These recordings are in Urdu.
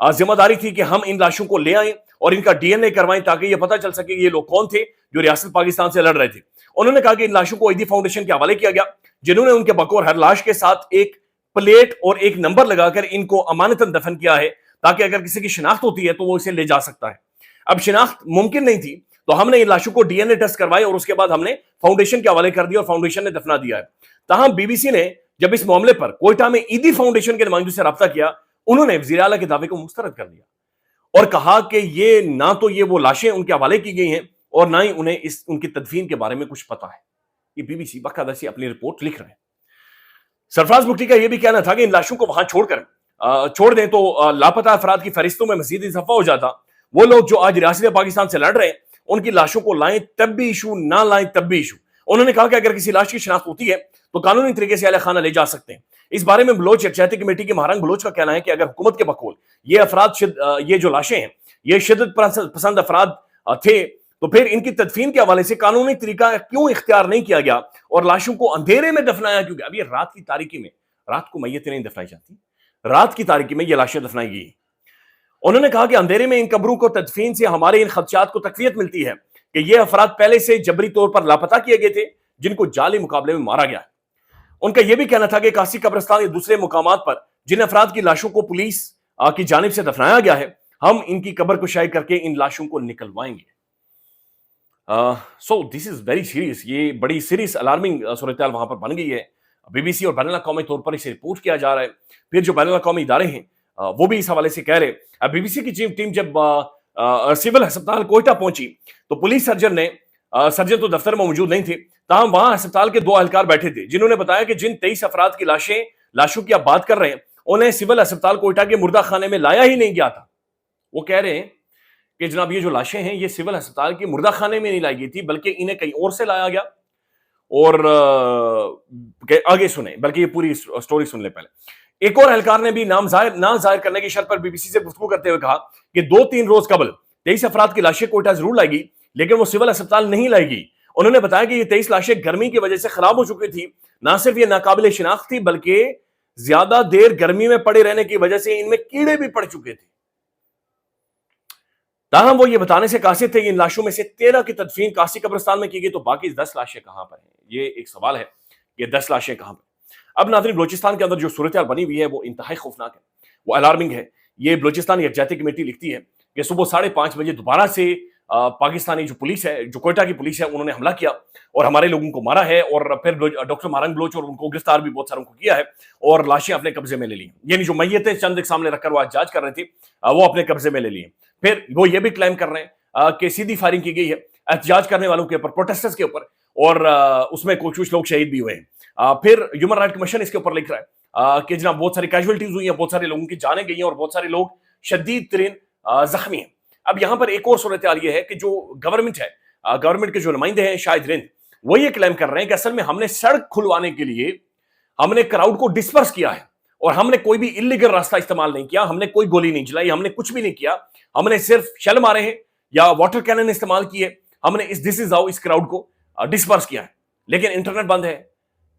ذمہ داری تھی کہ ہم ان لاشوں کو لے آئیں اور ان کا ڈی این اے کروائیں تاکہ یہ پتہ چل سکے کہ یہ لوگ کون تھے جو ریاست پاکستان سے لڑ رہے تھے. انہوں نے کہا کہ ان لاشوں کو ایدی فاؤنڈیشن کے حوالے کیا گیا جنہوں نے ان کے بقور ہر لاش کے ساتھ ایک پلیٹ اور ایک نمبر لگا کر ان کو امانتاً دفن کیا ہے تاکہ اگر کسی کی شناخت ہوتی ہے تو وہ اسے لے جا سکتا ہے. اب شناخت ممکن نہیں تھی تو ہم نے ان لاشوں کو ڈی این اے ٹیسٹ کروائے اور اس کے بعد ہم نے فاؤنڈیشن کے حوالے کر دیا اور فاؤنڈیشن نے دفنا دیا ہے. تاہم بی بی سی نے جب اس معاملے پر کوئٹہ میں ایدی فاؤنڈیشن کے نمائندوں سے رابطہ کیا انہوں نے وزیر اعلیٰ کے دعوے کو مسترد کر دیا اور کہا کہ یہ نہ تو یہ وہ لاشیں ان کے حوالے کی گئی ہیں اور نہ ہی انہیں ان کی تدفین کے بارے میں کچھ پتا ہے. یہ بی بی سی باقاعدہ سے اپنی رپورٹ لکھ رہے ہیں. سرفراز بگٹی کا یہ بھی کہنا تھا کہ ان لاشوں کو وہاں چھوڑ دیں تو لاپتہ افراد کی فہرستوں میں مزید اضافہ ہو جاتا. وہ لوگ جو آج ریاست پاکستان سے لڑ رہے ہیں ان کی لاشوں کو لائیں تب بھی ایشو، نہ لائیں تب بھی ایشو. انہوں نے کہا کہ اگر کسی لاش کی شناخت ہوتی ہے تو قانونی طریقے سے اہل خانہ لے جا سکتے ہیں. اس بارے میں بلوچ یکجہتی کمیٹی کے مہرنگ بلوچ کا کہنا ہے کہ اگر حکومت کے بقول یہ جو لاشیں ہیں یہ شدت پسند افراد تھے تو پھر ان کی تدفین کے حوالے سے قانونی طریقہ کیوں اختیار نہیں کیا گیا اور لاشوں کو اندھیرے میں دفنایا کیوں گیا؟ اب یہ رات کی تاریکی میں، رات کو میتیں نہیں دفنائی جاتی، رات کی تاریکی میں یہ لاشیں دفنائی گئی. انہوں نے کہا کہ اندھیرے میں ان قبروں کو تدفین سے ہمارے ان خدشات کو تقویت ملتی ہے کہ یہ افراد پہلے سے جبری طور پر لاپتہ کیے گئے تھے جن کو جعلی مقابلے میں مارا گیا. ان کا یہ بھی کہنا تھا کہ کاسی قبرستان یا دوسرے مقامات پر جن افراد کی لاشوں کو پولیس کی جانب سے دفنایا گیا ہے ہم ان کی قبر کشائی کر کے ان لاشوں کو نکلوائیں گے. سو دس از ویری سیریس. یہ بڑی سیریس الارمنگ صورتحال وہاں پر بن گئی ہے. بی بی سی اور بین الاقوامی طور پر اسے رپورٹ کیا جا رہا ہے. پھر جو بین الاقوامی ادارے ہیں وہ بھی اس حوالے سے کہہ رہے. بی بی سی کی ٹیم جب سول ہسپتال کوئٹہ پہنچی تو پولیس سرجن تو دفتر میں موجود نہیں تھے، تاہم وہاں ہسپتال کے 2 اہلکار بیٹھے تھے جنہوں نے بتایا کہ جن 23 افراد کی لاشوں کی آپ بات کر رہے ہیں انہیں سول ہسپتال کوئٹہ کے مردہ خانے میں لایا ہی نہیں گیا تھا. وہ کہہ رہے ہیں کہ جناب یہ جو لاشیں ہیں یہ سول ہسپتال کے مردہ خانے میں نہیں لائی گئی تھی بلکہ انہیں کہیں اور سے لایا گیا. اور آگے سنیں، بلکہ یہ پوری سٹوری سن لیں پہلے. ایک اور اہلکار نے بھی نہ ظاہر کرنے کی شرط پر بی بی سی سے گفتگو کرتے ہوئے کہا کہ 2-3 روز قبل 23 افراد کی لاشیں کوئٹہ ضرور لائی گئی لیکن وہ سول ہسپتال نہیں لائی گئی. انہوں نے بتایا کہ یہ 23 لاشیں گرمی کی وجہ سے خراب ہو چکی تھی. نہ صرف یہ ناقابل شناخت تھی بلکہ زیادہ دیر گرمی میں پڑے رہنے کی وجہ سے ان میں کیڑے بھی پڑ چکے تھے. تاہم وہ یہ بتانے سے قاصر تھے کہ ان لاشوں میں سے 13 کی تدفین کاسی قبرستان میں کی گئی تو باقی 10 لاشیں کہاں پر ہیں؟ یہ ایک سوال ہے، یہ 10 لاشیں کہاں پر؟ اب ناظرین، بلوچستان کے اندر جو صورتحال بنی ہوئی ہے وہ انتہائی خوفناک ہے، وہ الارمنگ ہے. یہ بلوچستان یکجہتی کمیٹی لکھتی ہے کہ صبح 5:30 بجے دوبارہ سے پاکستانی جو پولیس ہے، جو کوئٹہ کی پولیس ہے، انہوں نے حملہ کیا اور ہمارے لوگوں کو مارا ہے اور پھر ڈاکٹر مہرنگ بلوچ اور ان کو گرفتار بھی بہت ساروں کو کیا ہے اور لاشیں اپنے قبضے میں لے لی. یعنی جو میتیں چند ایک سامنے رکھ کر وہ احتجاج کر رہے تھے وہ اپنے قبضے میں لے لی. پھر وہ یہ بھی کلیم کر رہے ہیں کہ سیدھی فائرنگ کی گئی ہے احتجاج کرنے والوں کے اوپر، پروٹیسٹرز کے اوپر، اور اس میں کچھ لوگ شہید بھی ہوئے ہیں. پھر ہیومن رائٹ کمیشن اس کے اوپر لکھ رہا ہے کہ جناب بہت ساری کیجویلٹیز ہوئی ہیں، بہت سارے لوگوں کی جانیں گئی ہیں اور بہت سارے لوگ شدید ترین زخمی ہیں. اب یہاں پر ایک اور صورتحال یہ ہے کہ جو گورنمنٹ ہے، گورنمنٹ کے جو نمائندے ہیں شاہد رند، وہ یہ کلیم کر رہے ہیں کہ اصل میں ہم نے سڑک کھلوانے کے لیے ہم نے کراؤڈ کو ڈسپرس کیا ہے اور ہم نے کوئی بھی انلیگل راستہ استعمال نہیں کیا، ہم نے کوئی گولی نہیں چلائی، ہم نے کچھ بھی نہیں کیا، ہم نے صرف شیل مارے ہیں یا واٹر کینن استعمال کیے، ہم نے اس کراؤڈ کو ڈسپرس کیا ہے. لیکن انٹرنیٹ بند ہے،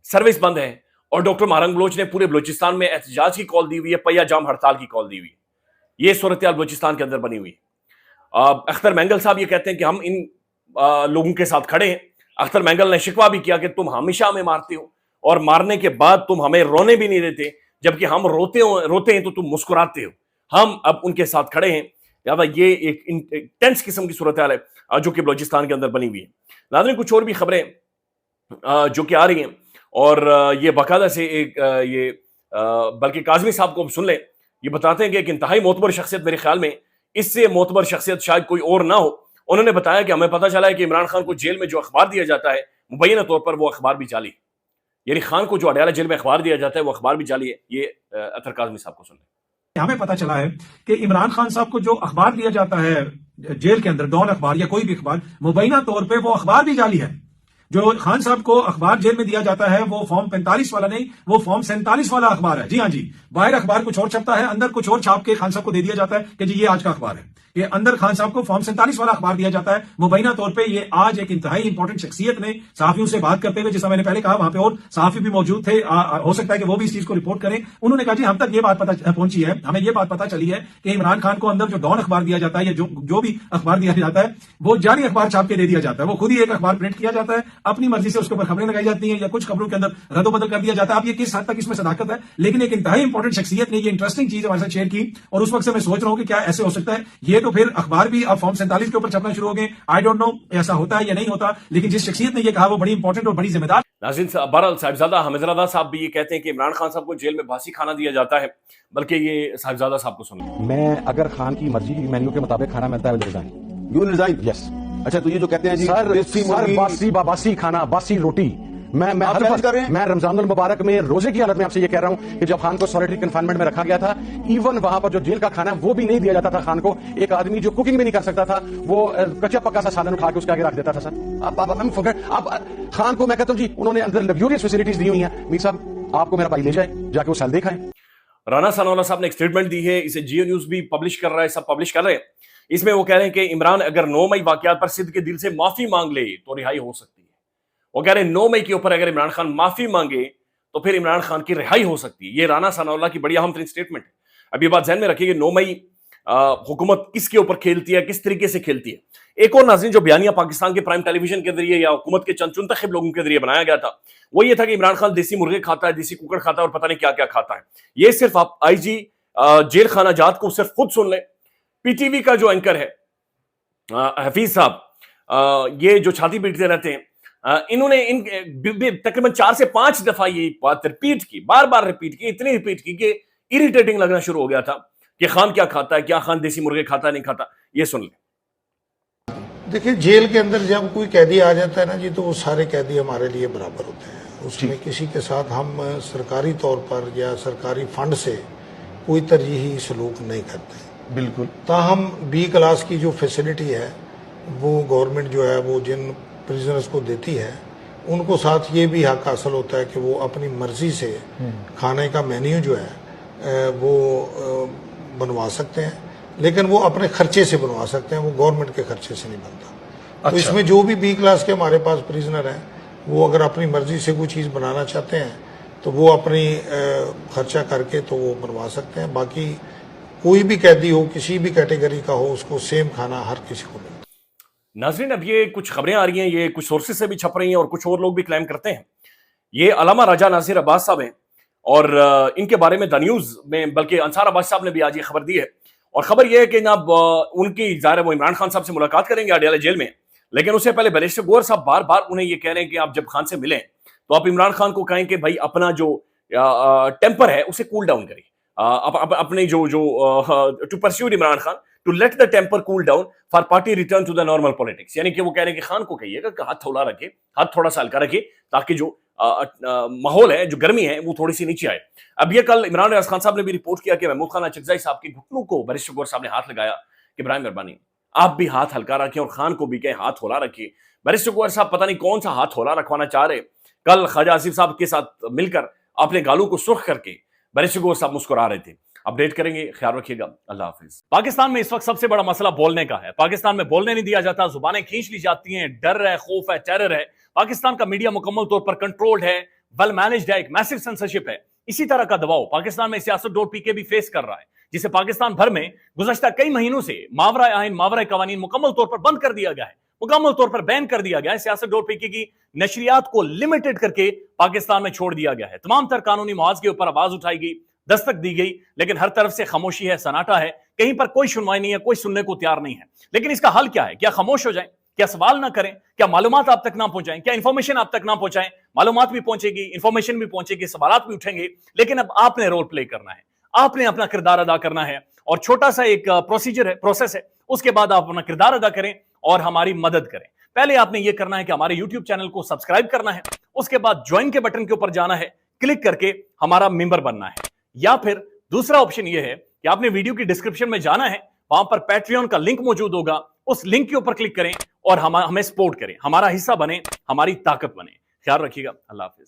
سروس بند ہے اور ڈاکٹر مہرنگ بلوچ نے پورے بلوچستان میں احتجاج کی کال دی ہوئی ہے، پہیا جام ہڑتال کی کال دی ہوئی ہے. یہ صورتحال بلوچستان کے اندر بنی ہوئی ہے. اختر مینگل صاحب یہ کہتے ہیں کہ ہم ان لوگوں کے ساتھ کھڑے ہیں. اختر مینگل نے شکوہ بھی کیا کہ تم ہمیشہ ہمیں مارتے ہو اور مارنے کے بعد تم ہمیں رونے بھی نہیں دیتے، جبکہ ہم روتے ہیں تو تم مسکراتے ہو. ہم اب ان کے ساتھ کھڑے ہیں. لہٰذا یہ ایک انٹینس قسم کی صورتحال ہے جو کہ بلوچستان کے اندر بنی ہوئی ہے. ناظرین، کچھ اور بھی خبریں جو کہ آ رہی ہیں اور یہ باقاعدہ سے یہ بلکہ کاظمی صاحب کو سن لیں. یہ بتاتے ہیں کہ ایک انتہائی معتبر شخصیت، میرے خیال میں اس سے معتبر شخصیت شاید کوئی اور نہ ہو، انہوں نے بتایا کہ ہمیں پتہ چلا ہے کہ عمران خان کو جیل میں جو اخبار دیا جاتا ہے مبینہ طور پر وہ اخبار بھی جعلی ہے. یعنی خان کو جو اڈیالہ جیل میں اخبار دیا جاتا ہے وہ اخبار بھی جعلی ہے. یہ اطہر کاظمی صاحب کو سن لیں. ہمیں پتہ چلا ہے کہ عمران خان صاحب کو جو اخبار دیا جاتا ہے جیل کے اندر، ڈان اخبار یا کوئی بھی اخبار، مبینہ طور پہ وہ اخبار بھی جعلی ہے. جو خان صاحب کو اخبار جیل میں دیا جاتا ہے وہ فارم 45 والا نہیں، وہ فارم 47 والا اخبار ہے. جی ہاں جی، باہر اخبار کچھ اور چھپتا ہے، اندر کچھ اور چھاپ کے خان صاحب کو دے دیا جاتا ہے کہ جی یہ آج کا اخبار ہے. یہ اندر خان صاحب کو فارم 47 والا اخبار دیا جاتا ہے. مبینہ طور پہ یہ آج ایک انتہائی امپورٹنٹ شخصیت نے صحافیوں سے بات کرتے ہوئے، جیسا میں نے پہلے کہا وہاں پہ اور صحافی بھی موجود تھے، ہو سکتا ہے کہ وہ بھی اس چیز کو رپورٹ کریں. انہوں نے کہا جی ہم تک یہ بات پتہ پہنچی ہے، ہمیں یہ بات پتہ چلی ہے کہ عمران خان کو اندر جو ڈان اخبار دیا جاتا ہے یا جو بھی اخبار دیا جاتا ہے وہ جعلی اخبار چھاپ کے دے دیا جاتا ہے. وہ خود ہی ایک اخبار پرنٹ کیا جاتا ہے، اپنی مرضی سے اس کے اوپر خبریں لگائی جاتی ہیں یا کچھ خبروں کے اندر رد و بدل کر دیا جاتا ہے. اب یہ کس حد تک اس میں صداقت ہے، لیکن ایک انتہائی امپورٹنٹ شخصیت نے یہ انٹرسٹنگ چیز ہمارے ساتھ شیئر کی اور اس وقت سے میں سوچ رہا ہوں کہ کیا ایسے ہو سکتا ہے. یہ تو پھر اخبار بھی اب فارم 47 کے اوپر چھپنا شروع ہو گئے. آئی ڈونٹ نو ایسا ہوتا ہے یا نہیں ہوتا، لیکن جس شخصیت نے یہ کہا وہ بڑی امپورٹنٹ اور بڑی ذمہ دار. ناظرین، بہرحال صاحبزادہ حامد رضا صاحب بھی یہ کہتے ہیں کہ عمران خان صاحب کو جیل میں باسی کھانا دیا جاتا ہے، بلکہ یہ صاحبزادہ صاحب کو سنیں. میں اگر خان کی مرضی کی مینیو کے مطابق کھانا ملتا ہے ریزائن. You resign? یس. اچھا، تو یہ جو کہتے ہیں جی سر باسی کھانا، باسی روٹی. میں رمضان المبارک میں روزے کی حالت میں آپ سے یہ کہہ رہا ہوں کہ جب خان کو سولیٹری کنفائنمنٹ میں رکھا گیا تھا، ایون وہاں پر جو جیل کا کھانا ہے وہ بھی نہیں دیا جاتا تھا خان کو. ایک آدمی جو کوکنگ بھی نہیں کر سکتا تھا وہ کچا پکا سا سالن اٹھا کے اس کے آگے رکھ دیتا تھا. سر اب خان کو میں کہتا ہوں جی انہوں نے اندر لگژریس فیسلٹیز دی ہوئی ہیں. میر صاحب آپ کو میرا بھائی لے جائے، جا کے وہ سیل دیکھائیں. رانا ثناءاللہ صاحب نے ایک اسٹیٹمنٹ دی ہے، اسے جیو نیوز بھی پبلش کر رہا ہے، سب پبلش کر رہے ہیں. اس میں وہ کہہ رہے ہیں کہ عمران اگر 9 مئی واقعات پر صدق کے دل سے معافی مانگ لے تو رہائی ہو سکتی ہے. وہ کہہ رہے ہیں 9 مئی کے اوپر اگر عمران خان معافی مانگے تو پھر عمران خان کی رہائی ہو سکتی ہے. یہ رانا ثناءاللہ کی بڑی اہم ترین اسٹیٹمنٹ ہے. اب یہ بات ذہن میں رکھیے کہ 9 مئی حکومت کس کے اوپر کھیلتی ہے، کس طریقے سے کھیلتی ہے. ایک اور ناظرین جو بیانیہ پاکستان کے پرائم ٹیلی ویژن کے ذریعے یا حکومت کے چند چنتخب لوگوں کے ذریعے بنایا گیا تھا وہ یہ تھا کہ عمران خان دیسی مرغے کھاتا ہے، دیسی کوکڑ کھاتا ہے اور پتہ نہیں کیا کیا کھاتا ہے. یہ صرف آپ آئی جی جیل خانہ جات کو صرف خود سن لیں. پی ٹی وی کا جو اینکر ہے حفیظ صاحب، یہ جو چھاتی پیٹتے رہتے ہیں، انہوں نے تقریباً 4 سے 5 دفعہ یہ بات ریپیٹ کی، بار بار ریپیٹ کی، اتنی ریپیٹ کی کہ اریٹیٹنگ لگنا شروع ہو گیا تھا کہ خان کیا کھاتا ہے، کیا خان دیسی مرغے کھاتا ہے نہیں کھاتا. یہ سن لیں. دیکھیں، جیل کے اندر جب کوئی قیدی آ جاتا ہے نا جی، تو وہ سارے قیدی ہمارے لیے برابر ہوتے ہیں. اس میں کسی کے ساتھ ہم سرکاری طور پر یا سرکاری فنڈ سے کوئی ترجیحی سلوک نہیں کرتے. بالکل. تاہم بی کلاس کی جو فیسلٹی ہے وہ گورنمنٹ جو ہے وہ جن پریزنرز کو دیتی ہے ان کو ساتھ یہ بھی حق حاصل ہوتا ہے کہ وہ اپنی مرضی سے کھانے کا مینیو جو ہے وہ بنوا سکتے ہیں، لیکن وہ اپنے خرچے سے بنوا سکتے ہیں، وہ گورنمنٹ کے خرچے سے نہیں بنتا. تو اس میں جو بھی بی کلاس کے ہمارے پاس پریزنر ہیں وہ اگر اپنی مرضی سے کوئی چیز بنانا چاہتے ہیں تو وہ اپنی خرچہ کر کے تو وہ بنوا سکتے ہیں. باقی کوئی بھی قیدی ہو، کسی بھی کیٹیگری کا ہو، اس کو سیم کھانا ہر کسی کو ملتا. ناظرین، اب یہ کچھ خبریں آ رہی ہیں، یہ کچھ سورسز سے بھی چھپ رہی ہیں اور کچھ اور لوگ بھی کلیم کرتے ہیں. یہ علامہ راجہ ناصر عباس صاحب ہیں اور ان کے بارے میں دا نیوز میں بلکہ انصار عباس صاحب نے بھی آج یہ خبر دی ہے. اور خبر یہ ہے کہ جناب ان کی ظاہر ہے وہ عمران خان صاحب سے ملاقات کریں گے اڈیالہ جیل میں، لیکن اس سے پہلے بیرسٹر گوہر صاحب بار بار انہیں یہ کہہ رہے ہیں کہ آپ جب خان سے ملیں تو آپ عمران خان کو کہیں کہ بھائی اپنا جو ٹیمپر ہے اسے کول ڈاؤن کریں، اپنے جو to perceive Imran Khan to let the temper cool down for party return to the normal politics. یعنی کہ وہ کہہ رہے ہیں کہ خان کو کہیے گا کہ ہاتھ تھوڑا رکھے، ہاتھ تھوڑا سا ہلکا رکھے تاکہ جو ماحول ہے، جو گرمی ہے، وہ تھوڑی سی نیچے آئے. اب یہ کل عمران ریاض خان صاحب نے بھی رپورٹ کیا کہ محمود خان اچکزئی صاحب کے گھٹنوں کو بیرسٹر گوہر صاحب نے ہاتھ لگایا کہ برائے مہربانی آپ بھی ہاتھ ہلکا رکھیں اور خان کو بھی کہیں ہاتھ ہولا رکھیے. بیرسٹر گوہر صاحب پتہ نہیں کون سا ہاتھ ہولا رکھوانا چاہ رہے. کل خواجہ آصف صاحب کے ساتھ مل کر اپنے گالوں کو سرخ کر کے بیرسٹر گوہر صاحب مسکرا رہے تھے. اپڈیٹ کریں گے، خیال رکھیے گا. اللہ حافظ. پاکستان میں اس وقت سب سے بڑا مسئلہ بولنے کا ہے. پاکستان میں بولنے نہیں دیا جاتا، زبانیں کھینچ لی جاتی ہیں، ڈر ہے، خوف ہے، ٹیرر ہے. پاکستان کا میڈیا مکمل طور پر کنٹرولڈ ہے، ویل مینجڈ ہے، ایک میسو سینسرشپ ہے. اسی طرح کا دباؤ پاکستان میں سیاست ڈور پی کے بھی فیس کر رہا ہے، جسے پاکستان بھر میں گزشتہ کئی مہینوں سے ماورائے آئین، ماورائے قوانین مکمل طور پر بند کر دیا گیا ہے، مکمل طور پر بین کر دیا گیا ہے. سیاست ڈور پی کے کی نشریات کو لمیٹڈ کر کے پاکستان میں چھوڑ دیا گیا ہے. تمام تر قانونی محاذ کے اوپر آواز اٹھائی گئی، دستک دی گئی، لیکن ہر طرف سے خاموشی ہے، سناٹا ہے، کہیں پر کوئی سنوائی نہیں ہے، کوئی سننے کو تیار نہیں ہے. لیکن اس کا حل کیا ہے؟ کیا خاموش ہو جائیں؟ کیا سوال نہ کریں؟ کیا معلومات آپ تک نہ پہنچائیں؟ کیا انفارمیشن آپ تک نہ پہنچائیں؟ معلومات بھی پہنچے گی، انفارمیشن بھی پہنچے گی، سوالات بھی اٹھیں گے، لیکن اب آپ نے رول پلے کرنا ہے، آپ نے اپنا کردار ادا کرنا ہے. اور چھوٹا سا ایک پروسیجر ہے، پروسیس ہے، اس کے بعد آپ اپنا کردار ادا کریں اور ہماری مدد کریں. پہلے آپ نے یہ کرنا ہے کہ ہمارے یوٹیوب چینل کو سبسکرائب کرنا ہے، اس کے بعد جوائن کے بٹن کے اوپر جانا ہے، کلک کر کے ہمارا ممبر بننا ہے. یا پھر دوسرا آپشن یہ ہے کہ آپ نے ویڈیو کی ڈسکرپشن میں جانا ہے، وہاں پر پیٹریون کا لنک موجود ہوگا، اس لنک کے اوپر کلک کریں اور ہمیں سپورٹ کریں, ہمارا حصہ بنے, ہماری طاقت بنے. خیال رکھیے گا. اللہ حافظ.